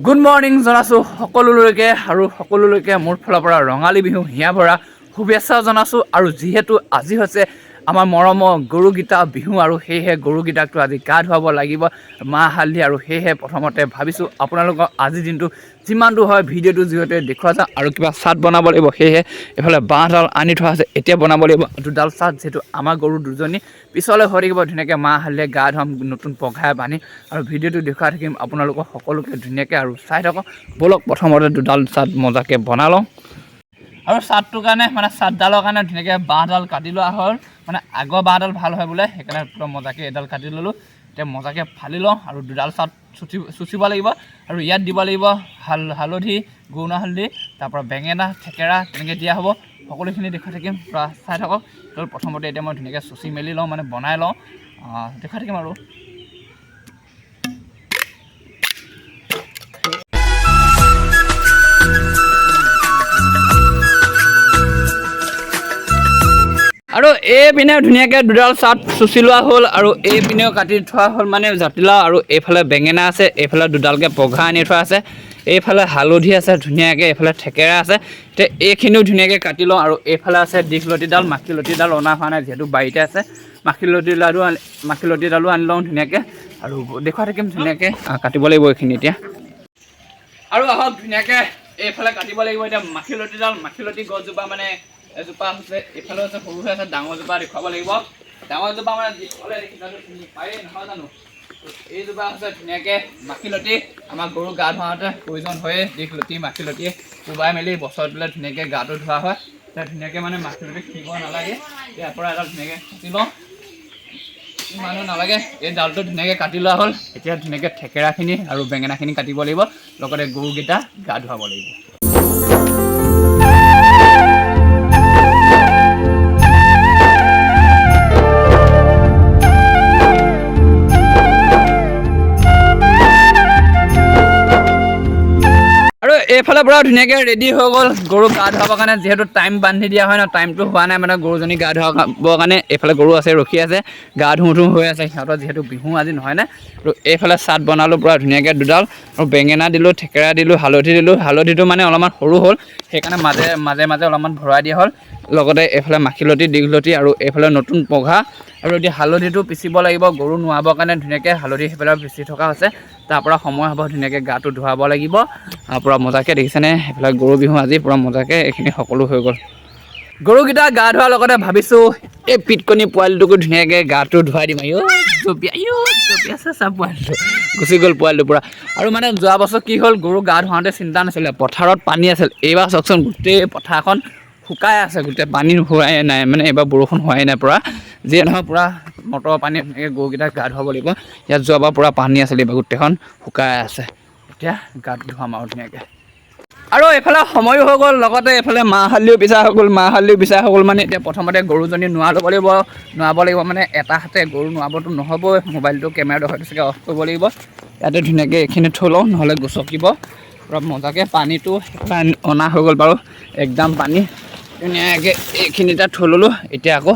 Good morning জনাইছোঁ সকলোলৈকে মোৰ ফালৰ পৰা ৰঙালী বিহু হিয়া ভৰা শুভেচ্ছা জনাইছোঁ। আৰু যিহেতু আজি হৈছে আমাৰ মৰমৰ গৰুগীতা বিহু আৰু সেয়েহে গৰুগীতাকটো আজি গা ধুৱাব লাগিব মাহ হালধি। আৰু সেয়েহে প্ৰথমতে ভাবিছোঁ আপোনালোকক আজিৰ দিনটো যিমানটো হয় ভিডিঅ'টো যিহেতু দেখুওৱা যাওঁ আৰু কিবা চাট বনাব লাগিব। সেয়েহে এইফালে বাঁহডাল আনি থোৱা আছে, এতিয়া বনাব লাগিব দুডাল চাট। যিহেতু আমাৰ গৰু দুজনী পিছলৈ হৈ থাকিব ধুনীয়াকৈ মাহ হালধিৰে গা ধুৱাম নতুন পঘাৰে বান্ধি আৰু ভিডিঅ'টো দেখুৱাই থাকিম আপোনালোকক সকলোকে ধুনীয়াকৈ। আৰু চাই থাকক ব'লক প্ৰথমতে দুডাল চাট মজাকৈ বনাই লওঁ। আৰু চাটটোৰ কাৰণে চাটডালৰ কাৰণে ধুনীয়াকৈ বাঁহডাল কাটি লোৱা হ'ল, আগৰ বাঁহডাল ভাল হয় বোলে, সেইকাৰণে পুৰা মজাকৈ এডাল কাটি ল'লোঁ। এতিয়া মজাকৈ ফালি লওঁ আৰু দুডাল চাট চুচিব লাগিব। আৰু ইয়াত দিব লাগিব হালধি, গৰুণা হালধি, তাৰপৰা বেঙেনা থেকেৰা তেনেকৈ দিয়া হ'ব। সকলোখিনি দেখুৱাই থাকিম, পূৰা চাই থাকক। প্ৰথমতে এতিয়া মই ধুনীয়াকৈ চুচি মেলি লওঁ, বনাই লওঁ, দেখুৱাই থাকিম আৰু। আৰু এইপিনে ধুনীয়াকৈ দুডাল চাট চুচি লোৱা হ'ল আৰু এইপিনেও কাটি থোৱা হ'ল জাতিলাও। আৰু এইফালে বেঙেনা আছে, এইফালে দুডালকৈ পঘা আনি থোৱা আছে, এইফালে হালধি আছে ধুনীয়াকৈ, এইফালে থেকেৰা আছে। এতিয়া এইখিনিও ধুনীয়াকৈ কাটি লওঁ। আৰু এইফালে আছে দীঘলতিডাল, মাখিলতিডাল অনা হোৱা নাই যিহেতু বাৰীতে আছে। মাখিলতিডালো আনি লওঁ ধুনীয়াকৈ আৰু দেখুৱাই থাকিম ধুনীয়াকৈ কাটিব লাগিব এইখিনি এতিয়া। আৰু আহক ধুনীয়াকৈ এইফালে কাটিব লাগিব এতিয়া মাখিলতি গছজোপা এজোপা হৈছে, এইফালে হৈছে সৰু হৈ আছে, ডাঙৰজোপা দেখুৱাব লাগিব। ডাঙৰজোপা যিসকলে দেখিছে পায়েই নহয় জানো, এইজোপা হৈছে ধুনীয়াকৈ মাখিলতি। আমাৰ গৰু গা ধুৱাওঁতে প্ৰয়োজন হয়েই দীঘলতি মাখিলতিয়ে কোবাই মেলি বছৰটোলৈ ধুনীয়াকৈ গাটো ধোৱা হয়। এতিয়া ধুনীয়াকৈ মাখিলতি খিব নালাগে, ইয়াৰ পৰা এডাল ধুনীয়াকৈ কাটি লওঁ, ইমানো নালাগে। এই ডালটো ধুনীয়াকৈ কাটি লোৱা হ'ল। এতিয়া ধুনীয়াকৈ থেকেৰাখিনি আৰু বেঙেনাখিনি কাটিব লাগিব, লগতে গৰুকেইটা গা ধুৱাব লাগিব। এইফালে পৰা ধুনীয়াকৈ ৰেডি হৈ গ'ল গৰু গা ধুৱাবৰ কাৰণে। যিহেতু টাইম বান্ধি দিয়া হয় ন, টাইমটো হোৱা নাই গৰুজনী গা ধুৱাবৰ কাৰণে। এইফালে গৰু আছে ৰখি আছে, গা ধুওঁ হৈ আছে সিহঁতৰ, যিহেতু বিহু আজি নহয়নে। আৰু এইফালে চাট বনালোঁ পূৰা ধুনীয়াকৈ দুডাল, আৰু বেঙেনা দিলোঁ, থেকেৰা দিলোঁ, হালধি দিলোঁ। হালধিটো অলপমান সৰু হ'ল, সেইকাৰণে মাজে অলপমান ভৰাই দিয়া হ'ল। লগতে এইফালে মাখিলতি, দীঘলতি আৰু এইফালে নতুন পঘা। আৰু এতিয়া হালধিটো পিচিব লাগিব গৰু নোৱাবৰ কাৰণে, ধুনীয়াকৈ হালধি সেইফালে পিচি থকা হৈছে। তাৰপৰা সময় হ'ব ধুনীয়াকৈ গাটো ধুৱাব লাগিব পূৰা মজাকৈ। দেখিছেনে সেইফালে গৰু বিহু আজি পূৰা মজাকৈ এইখিনি সকলো হৈ গ'ল। গৰুকেইটা গা ধোৱাৰ লগতে ভাবিছোঁ এই পিটকনি পোৱালিটোকো ধুনীয়াকৈ গাটো ধুৱাই দিম। পোৱালিটো গুচি গ'ল পোৱালিটো পূৰা। আৰু যোৱা বছৰ কি হ'ল, গৰু গা ধুৱাওঁতে চিন্তা নাছিলে, পথাৰত পানী আছিল। এইবাৰ চাওকচোন গোটেই পথাৰখন শুকাই আছে, গোটেই পানী হোৱাই নাই, এইবাৰ বৰষুণ হোৱাই নাই পূৰা। যিয়ে নহয় পূৰা মটৰৰ পানী ধুনীয়াকৈ গৰুকেইটাক গা ধুৱাব লাগিব। ইয়াত যোৱাবাৰ পূৰা পানী আছিলে, এইবাৰ গোটেইখন শুকাই আছে। এতিয়া গাত ধুৱাম আৰু ধুনীয়াকৈ। আৰু এইফালে সময়ো হৈ গ'ল, লগতে এইফালে মাহ হালধিও পিছা হৈ গ'ল। এতিয়া প্ৰথমতে গৰুজনী নোৱাব লাগিব এটা হাতে গৰু নোৱাবতো নহ'বই, মোবাইলটো কেমেৰাটো হয়তো চাগে অফ কৰিব লাগিব। ইয়াতে ধুনীয়াকৈ এইখিনি থৈ লওঁ, নহ'লে গচকিব পূৰা মজাকৈ। পানীটো অনা হৈ গ'ল বাৰু, একদম পানী ধুনীয়াকৈ এইখিনিতে থৈ ল'লোঁ। এতিয়া আকৌ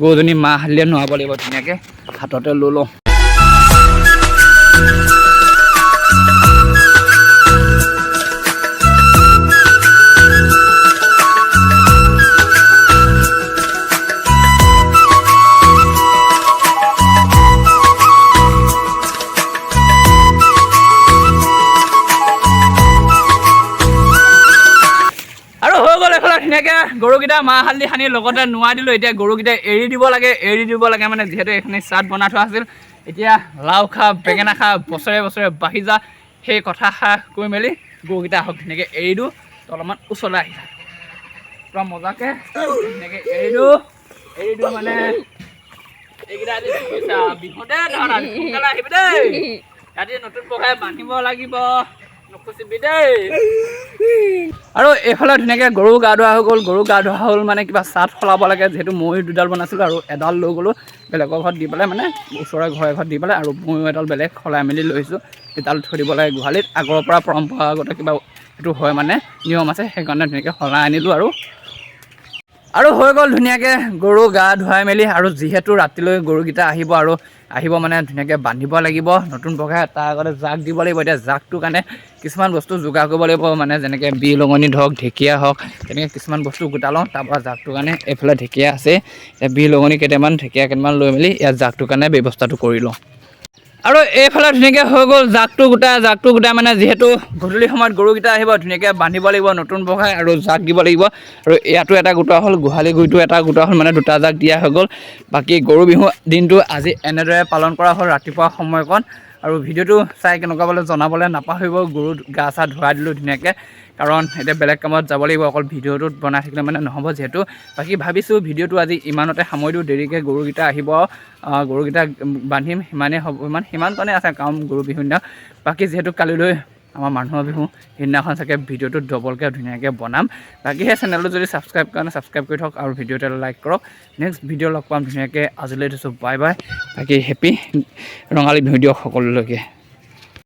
গৰুজনী মাহ হালধিৰে নোৱাব লাগিব, ধুনীয়াকৈ হাততে লৈ লওঁ। ধুনীয়াকৈ গৰুকেইটা মাহ হালধি সানি লগতে নোৱাই দিলোঁ। এতিয়া গৰুকেইটা এৰি দিব লাগে যিহেতু এইখিনি চাট বনাই থোৱা আছিল। এতিয়া লাও খা বেঙেনা খা বছৰে বছৰে বাঢ়ি যা, সেই কথা কৈ মেলি গৰুকেইটা আহক ধুনীয়াকৈ এৰি দিওঁ। অলপমান ওচৰলৈ আহি থাকে পূৰা মজাকৈ ধুনীয়াকৈ এৰি দিওঁ এইকেইটা আজি বিহুতে সোনকালে আহিবি দেই, ৰাতি নতুন পঘাৰে বান্ধিব লাগিব, নুখুচিবি দেই। আৰু এইফালে ধুনীয়াকৈ গৰু গা ধোৱা হৈ গ'ল। কিবা চাট সলাব লাগে, যিহেতু ময়ো দুডাল বনাইছিলোঁ আৰু এডাল লৈ গ'লোঁ বেলেগৰ ঘৰত দি পেলাই, ওচৰৰে ঘৰ এঘৰত দি পেলাই। আৰু ময়ো এডাল বেলেগ সলাই মেলি লৈছোঁ, এডাল থৈ দিব লাগে গোহালিত। আগৰ পৰা পৰম্পৰাগত কিবা সেইটো হয় নিয়ম আছে, সেইকাৰণে ধুনীয়াকৈ সলাই আনিলোঁ। আৰু আৰু হৈ গ'ল ধুনীয়াকৈ গৰু গা ধুৱাই মেলি আৰু যিহেতু ৰাতিলৈ গৰুকেইটা আহিব মানে ধুনীয়াকৈ বান্ধিব লাগিব নতুন পঘাৰে তাৰ আগতে জাক দিব লাগিব এতিয়া জাকটোৰ কাৰণে কিছুমান বস্তু যোগাৰ কৰিব লাগিব মানে যেনেকৈ বিহলঙনি ধৰক ঢেকীয়া হওক তেনেকৈ কিছুমান বস্তু গোটা লওঁ তাৰপৰা জাকটোৰ কাৰণে এইফালে ঢেকীয়া আছে বিহলঙনি কেইটামান ঢেকীয়া কেইটামান লৈ মেলি ইয়াত জাকটোৰ কাৰণে ব্যৱস্থাটো কৰি লওঁ আৰু এইফালে ধুনীয়াকৈ হৈ গ'ল জাকটো গোটাই মানে যিহেতু গধূলি সময়ত গৰুকেইটা আহিব ধুনীয়াকৈ বান্ধিব লাগিব নতুন পঘাৰে আৰু জাক দিব লাগিব আৰু ইয়াতো এটা গোটোৱা হ'ল গোহালি গুৰিটো এটা গোটোৱা হ'ল মানে দুটা জাক দিয়া হৈ গ'ল বাকী গৰু বিহু দিনটো আজি এনেদৰে পালন কৰা হ'ল ৰাতিপুৱা সময়কণ আৰু ভিডিঅ'টো চাই কেনেকুৱা পালে জনাবলৈ নাপাহৰিব গৰু গা চা ধুৱাই দিলোঁ ধুনীয়াকৈ কাৰণ এতিয়া বেলেগ কামত যাব লাগিব অকল ভিডিঅ'টোত বনাই থাকিলে মানে নহ'ব যিহেতু বাকী ভাবিছোঁ ভিডিঅ'টো আজি ইমানতে সামৰি দিওঁ দেৰিকৈ গৰুকেইটা আহিব গৰুকেইটা বান্ধিম সিমানেই হ'ব সিমান কণে আছে কাৰণ গৰু বিহুৰ দিনা বাকী যিহেতু কালিলৈ আমাৰ মানুহৰ বিহু সেইদিনাখন চাগে ভিডিঅ'টো ডবলকৈ ধুনীয়াকৈ বনাম বাকী সেই চেনেলটো যদি ছাবস্ক্ৰাইব কৰি থওক আৰু ভিডিঅ'টো এটা লাইক কৰক নেক্সট ভিডিঅ' লগ পাম ধুনীয়াকৈ আজিলৈ থৈছোঁ বাই বাই বাকী হেপী ৰঙালী বিহু দিয়ক সকলোলৈকে